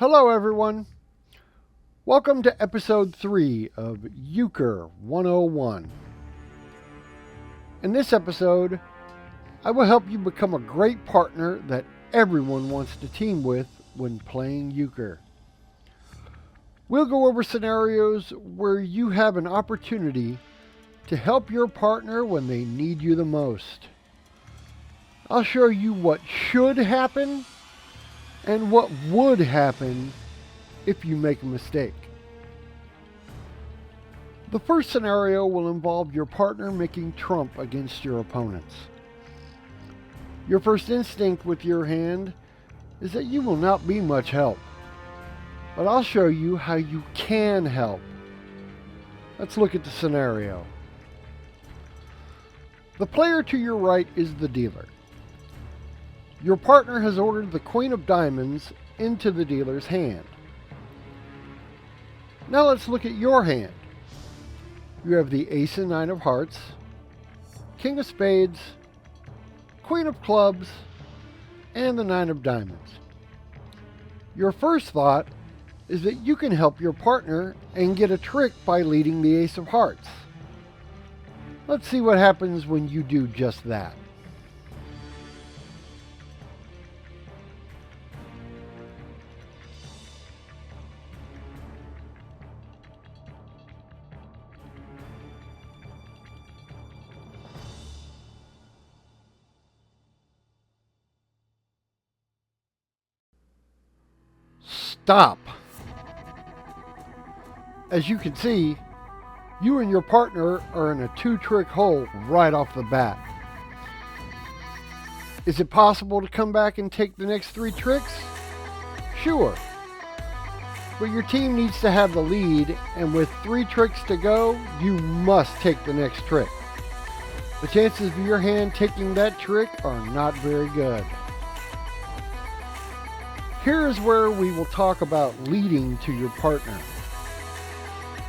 Hello, everyone. Welcome to episode 3 of Euchre 101. In this episode, I will help you become a great partner that everyone wants to team with when playing Euchre. We'll go over scenarios where you have an opportunity to help your partner when they need you the most. I'll show you what should happen and what would happen if you make a mistake. The first scenario will involve your partner making trump against your opponents. Your first instinct with your hand is that you will not be much help, but I'll show you how you can help. Let's look at the scenario. The player to your right is the dealer. Your partner has ordered the Queen of Diamonds into the dealer's hand. Now let's look at your hand. You have the Ace and Nine of Hearts, King of Spades, Queen of Clubs, and the Nine of Diamonds. Your first thought is that you can help your partner and get a trick by leading the Ace of Hearts. Let's see what happens when you do just that. Stop. As you can see, you and your partner are in a two-trick hole right off the bat. Is it possible to come back and take the next 3 tricks? Sure. But your team needs to have the lead, and with 3 tricks to go, you must take the next trick. The chances of your hand taking that trick are not very good. Here is where we will talk about leading to your partner.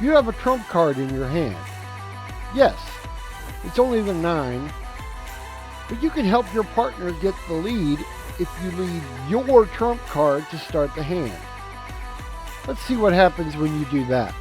You have a trump card in your hand. Yes, it's only the 9, but you can help your partner get the lead if you lead your trump card to start the hand. Let's see what happens when you do that.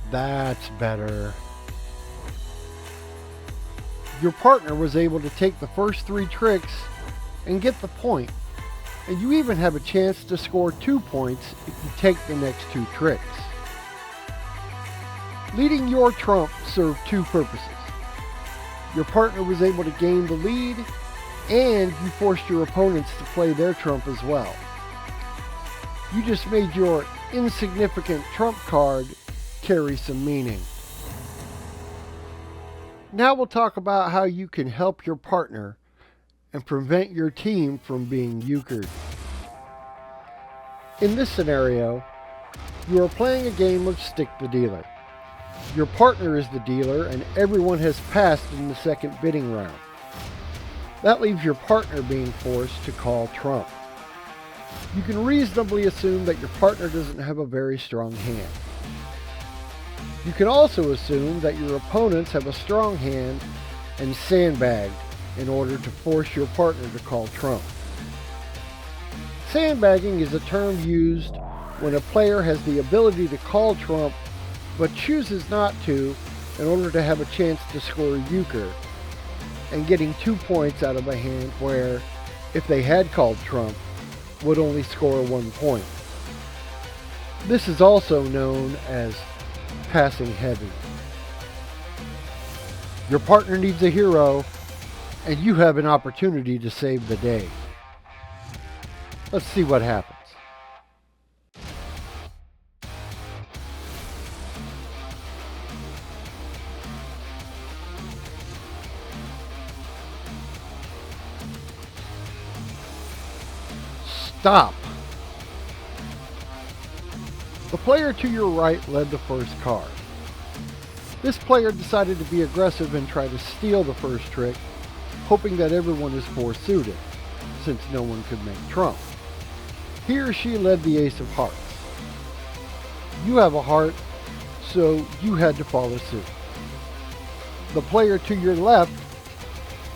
That's better. Your partner was able to take the first 3 tricks and get the point, and you even have a chance to score 2 points if you take the next 2 tricks. Leading your trump served 2 purposes. Your partner was able to gain the lead, and you forced your opponents to play their trump as well. You just made your insignificant trump card carry some meaning. Now we'll talk about how you can help your partner and prevent your team from being euchred. In this scenario, you are playing a game of Stick the Dealer. Your partner is the dealer and everyone has passed in the second bidding round. That leaves your partner being forced to call trump. You can reasonably assume that your partner doesn't have a very strong hand. You can also assume that your opponents have a strong hand and sandbagged in order to force your partner to call trump. Sandbagging is a term used when a player has the ability to call trump but chooses not to in order to have a chance to score euchre, and getting 2 points out of a hand where, if they had called trump, would only score 1 point. This is also known as passing heavy. Your partner needs a hero, and you have an opportunity to save the day. Let's see what happens. Stop! The player to your right led the first card. This player decided to be aggressive and try to steal the first trick, hoping that everyone is four suited, since no one could make trump. He or she led the ace of hearts. You have a heart, so you had to follow suit. The player to your left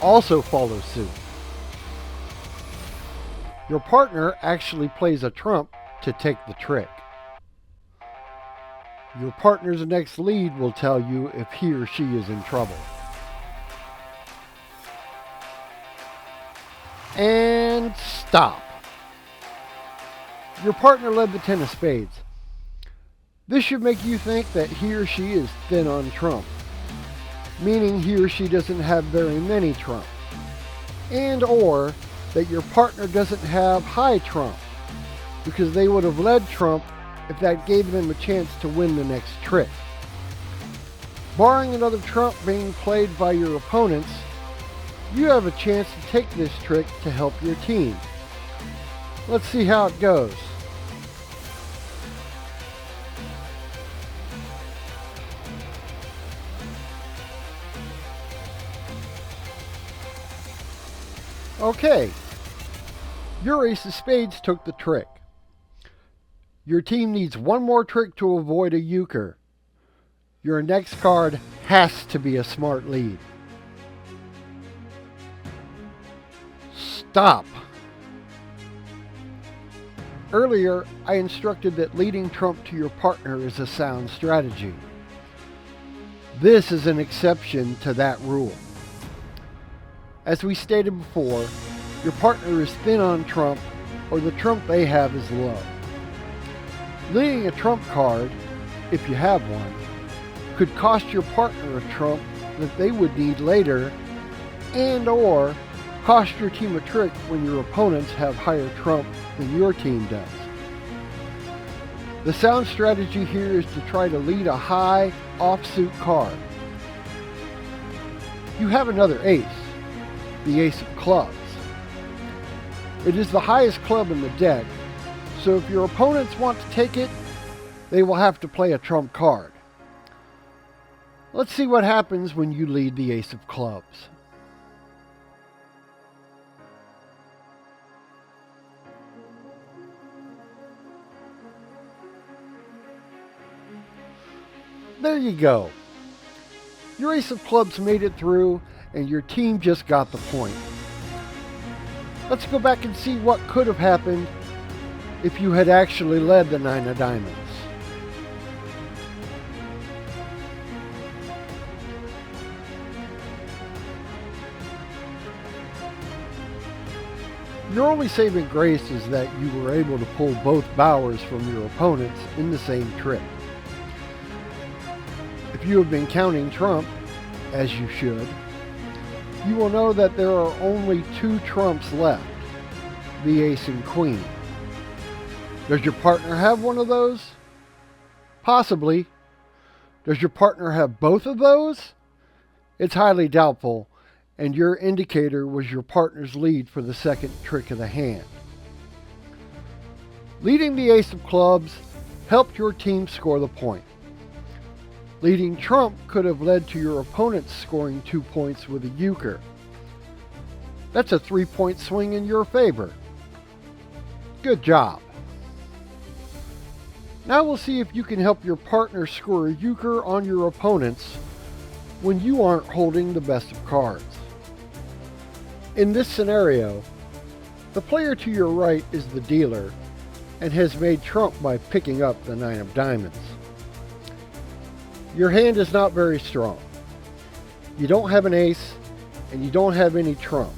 also follows suit. Your partner actually plays a trump to take the trick. Your partner's next lead will tell you if he or she is in trouble. And stop. Your partner led the 10 of spades. This should make you think that he or she is thin on trump, meaning he or she doesn't have very many trump, and or that your partner doesn't have high trump, because they would have led trump if that gave them a chance to win the next trick. Barring another trump being played by your opponents, you have a chance to take this trick to help your team. Let's see how it goes. Okay, your ace of spades took the trick. Your team needs one more trick to avoid a euchre. Your next card has to be a smart lead. Stop. Earlier, I instructed that leading trump to your partner is a sound strategy. This is an exception to that rule. As we stated before, your partner is thin on trump, or the trump they have is low. Leading a trump card, if you have one, could cost your partner a trump that they would need later, and or cost your team a trick when your opponents have higher trump than your team does. The sound strategy here is to try to lead a high offsuit card. You have another ace, the ace of clubs. It is the highest club in the deck, so if your opponents want to take it, they will have to play a trump card. Let's see what happens when you lead the ace of clubs. There you go. Your ace of clubs made it through, and your team just got the point. Let's go back and see what could have happened if you had actually led the 9 of diamonds. Your only saving grace is that you were able to pull both bowers from your opponents in the same trick. If you have been counting trump, as you should, you will know that there are only 2 trumps left, the ace and queen. Does your partner have one of those? Possibly. Does your partner have both of those? It's highly doubtful, and your indicator was your partner's lead for the second trick of the hand. Leading the ace of clubs helped your team score the point. Leading trump could have led to your opponent scoring 2 points with a euchre. That's a 3-point swing in your favor. Good job. Now we'll see if you can help your partner score a euchre on your opponents when you aren't holding the best of cards. In this scenario, the player to your right is the dealer and has made trump by picking up the 9 of diamonds. Your hand is not very strong. You don't have an ace, and you don't have any trump.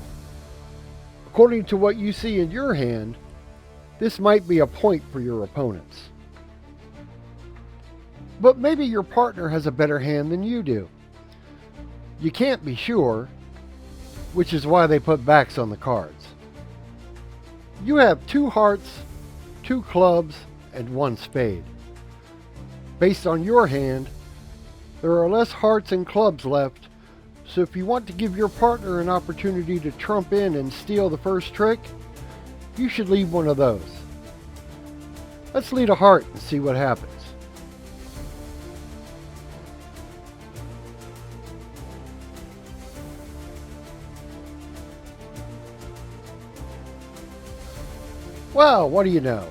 According to what you see in your hand, this might be a point for your opponents. But maybe your partner has a better hand than you do. You can't be sure, which is why they put backs on the cards. You have 2 hearts, 2 clubs, and 1 spade. Based on your hand, there are less hearts and clubs left, so if you want to give your partner an opportunity to trump in and steal the first trick, you should lead one of those. Let's lead a heart and see what happens. Well, what do you know?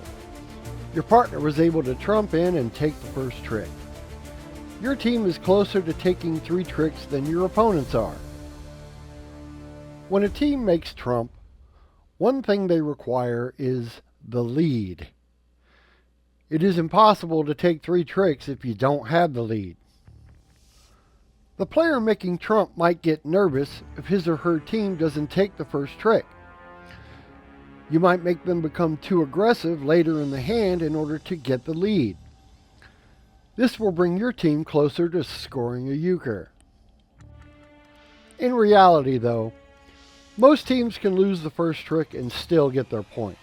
Your partner was able to trump in and take the first trick. Your team is closer to taking 3 tricks than your opponents are. When a team makes trump, one thing they require is the lead. It is impossible to take 3 tricks if you don't have the lead. The player making trump might get nervous if his or her team doesn't take the first trick. You might make them become too aggressive later in the hand in order to get the lead. This will bring your team closer to scoring a euchre. In reality, though, most teams can lose the first trick and still get their point.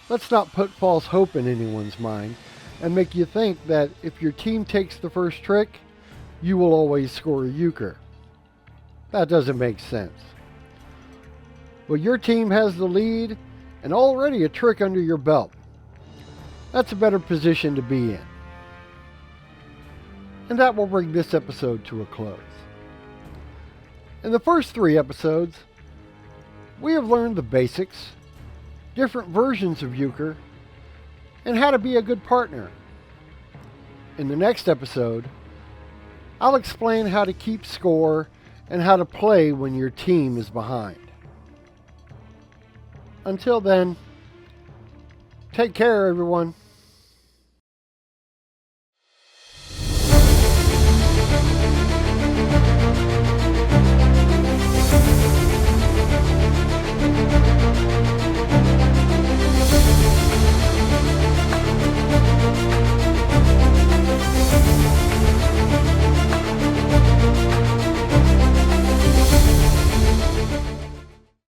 Let's not put false hope in anyone's mind and make you think that if your team takes the first trick, you will always score a euchre. That doesn't make sense. Well, your team has the lead and already a trick under your belt. That's a better position to be in. And that will bring this episode to a close. In the first 3 episodes, we have learned the basics, different versions of euchre, and how to be a good partner. In the next episode, I'll explain how to keep score and how to play when your team is behind. Until then, take care, everyone.